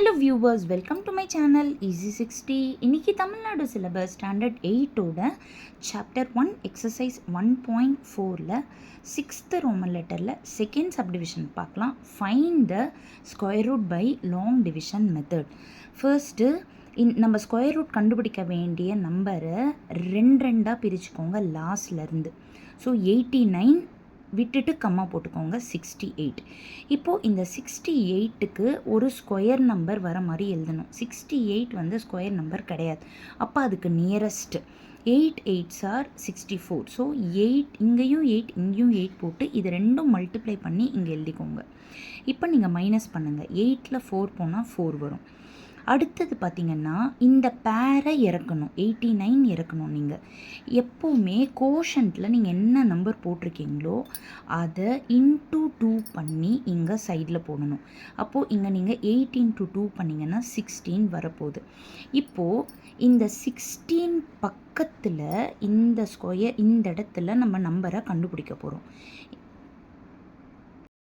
Hello viewers, welcome to my channel Easy 60. இன்றைக்கி Tamil Nadu syllabus standard 8ஓட chapter 1 exercise 1.4ல் 6th Roman லெட்டரில் second subdivision பார்க்கலாம். Find the square root by long division method. First நம்ம square root கண்டுபிடிக்க வேண்டிய நம்பரை ரெண்டாக பிரிச்சுக்கோங்க லாஸ்ட்லேருந்து. ஸோ 89 விட்டுட்டு கம்மா போட்டுக்கோங்க 68. இப்போது இந்த 68க்கு ஒரு ஸ்கொயர் நம்பர் வர மாதிரி எழுதணும். 68 வந்து ஸ்கொயர் நம்பர் கிடையாது. அப்போ அதுக்கு நியரஸ்ட்டு 8 8s are 64. ஸோ 8 இங்கேயும் 8 இங்கேயும் 8 போட்டு இது ரெண்டும் மல்டிப்ளை பண்ணி இங்கே எழுதிக்கோங்க. இப்போ நீங்கள் மைனஸ் பண்ணுங்கள். 8ல் 4 போனால் 4 வரும். அடுத்தது பார்த்திங்கன்னா இந்த பேரை இறக்கணும். 89 இறக்கணும். நீங்கள் எப்போவுமே கோஷன்ட்டில் நீங்கள் என்ன நம்பர் போட்டிருக்கீங்களோ அதை இன்ட்டு 2 பண்ணி இங்கே சைடில் போடணும். அப்போது இங்கே நீங்கள் 8 × 2 பண்ணிங்கன்னா 16 வரப்போகுது. இப்போது இந்த 16 பக்கத்தில் இந்த ஸ்கொயர் இந்த இடத்துல நம்ம நம்பரை கண்டுபிடிக்க போகிறோம்.